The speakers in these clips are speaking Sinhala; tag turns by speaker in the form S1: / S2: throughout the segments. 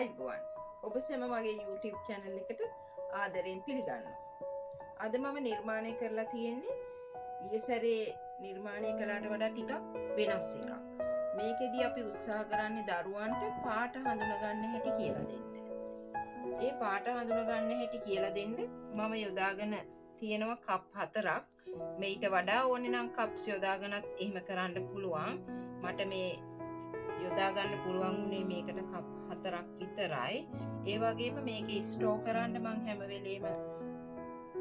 S1: අයිබෝන් ඔබ සැම මගේ YouTube channel එකට ආදරයෙන් පිළිගන්නවා. අද මම නිර්මාණය කරලා තියෙන්නේ ඊයේ සැරේ නිර්මාණය කළාට වඩා ටිකක් වෙනස් එකක්. මේකෙදී අපි උත්සාහ කරන්නේ දරුවන්ට පාට හඳුනා ගන්න හැටි කියලා දෙන්න. ඒ පාට හඳුනා ගන්න හැටි කියලා දෙන්න මම යොදාගෙන තියෙනවා කප් 4ක්. මේට වඩා ඕනේ නම් කප්ස් යොදාගෙනත් එහෙම කරන්න පුළුවන්. මට මේ යොදා ගන්න පුළුවන් උනේ මේකට කප් 4ක් විතරයි. ඒ වගේම මේකේ ස්ටෝ කරන්න මම හැම වෙලේම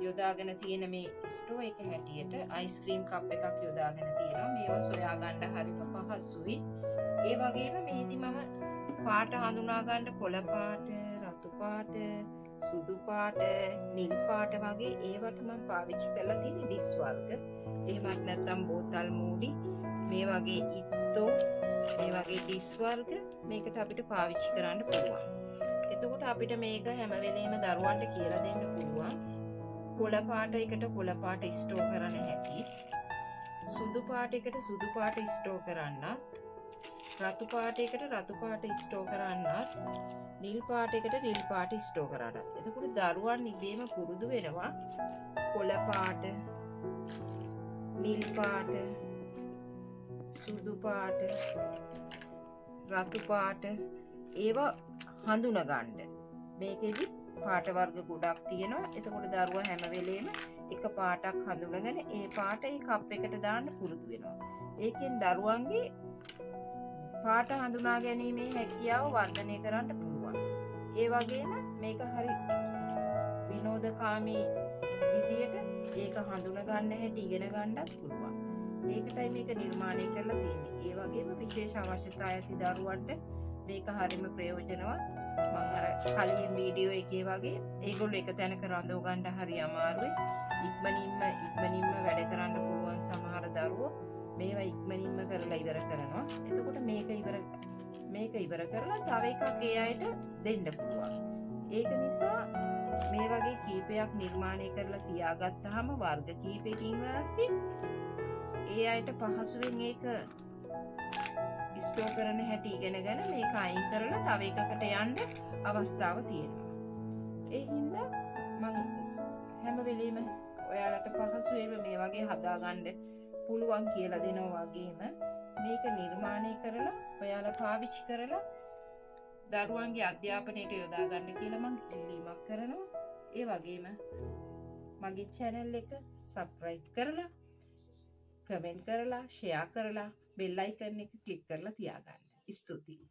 S1: යොදාගෙන තියෙන මේ ස්ටෝ එක හැටියට අයිස්ක්‍රීම් කප් එකක් යොදාගෙන තියෙනවා. මේවා සොයා ගන්න හරිම පහසුයි. ඒ වගේම මේදි මම පාට හඳුනා ගන්න කොළ පාට, රතු පාට, සුදු පාට, නිල් පාට වගේ ඒවට මම පාවිච්චි කරලා තියෙන ඩිස් වර්ග. එහෙමත් නැත්නම් බෝතල් මූඩි මේ වගේ ඉත්තෝ මේ වගේ ඩිස් වර්ග මේකට අපිට පාවිච්චි කරන්න පුළුවන්. එතකොට අපිට මේක හැම වෙලේම දරුවන්ට කියලා දෙන්න පුළුවන්. කොළ පාට එකට කොළ පාට ස්ටෝ කරන හැටි, සුදු පාට එකට සුදු පාට ස්ටෝ කරන්නත්, රතු පාට එකට රතු පාට ස්ටෝ කරන්නත්, නිල් පාට එකට නිල් පාට ස්ටෝ කරන්නත්. එතකොට දරුවන් ඉබේම පුරුදු වෙනවා කොළ පාට, නිල් පාට, සුදු පාට, රතු පාට ඒවා හඳුනා ගන්න. මේකෙදි පාට වර්ග ගොඩක් තියෙනවා. එතකොට දරුවා හැම වෙලේම එක පාටක් හඳුනගෙන ඒ පාට ඒ කප් එකට දාන්න පුරුදු වෙනවා. ඒකෙන් දරුවන්ගේ පාට හඳුනා ගැනීමේ හැකියාව වර්ධනය කරන්න පුළුවන්. ඒ වගේම මේක හරි විනෝදකාමී විදියට ඒක හඳුනා ගන්න හැටි ඉගෙන ගන්නත් පුළුවන්. ඒකටයි මේක නිර්මාණය කරලා තියෙන්නේ. ඒ වගේම විශේෂ අවශ්‍යතා ඇති දරුවන්ට මේක හරිම ප්‍රයෝජනවත්. මම අර කලින් වීඩියෝ එකේ වගේ ඒගොල්ලෝ එක තැනක රඳව ගන්න හරි අමාරුයි. ඉක්මනින්ම වැඩ කරන්න පුළුවන් සමහර දරුවෝ මේවා ඉක්මනින්ම කරලා ඉවර කරනවා. එතකොට මේක ඉවර කරලා තව එකක් ඒ අයට දෙන්න පුළුවන්. ඒක නිසා මේ වගේ කීපයක් නිර්මාණය කරලා තියාගත්තාම වර්ග කීපයකින් වාස්ති ඒ අයට පහසුවෙන් ඒක ස්ටෝ කරන හැටි ඉගෙනගෙන මේක අයින් කරලා තව එකකට යන්න අවස්ථාව තියෙනවා. ඒ හින්දා මම හැම වෙලෙම ඔයාලට පහසුවෙන් මේ වගේ හදාගන්න පුළුවන් කියලා දෙනවා. වගේම මේක නිර්මාණය කරලා ඔයාලා පාවිච්චි කරලා දරුවන්ගේ අධ්‍යාපනයට යොදා ගන්න කියලා මම ඉල්ලීමක් කරනවා. ඒ වගේම මගේ channel එක subscribe කරලා, කමෙන්ට් කරලා, ෂෙයා කරලා, බෙල් අයිකන් එක ක්ලික් කරලා තියාගන්න. ස්තුතියි.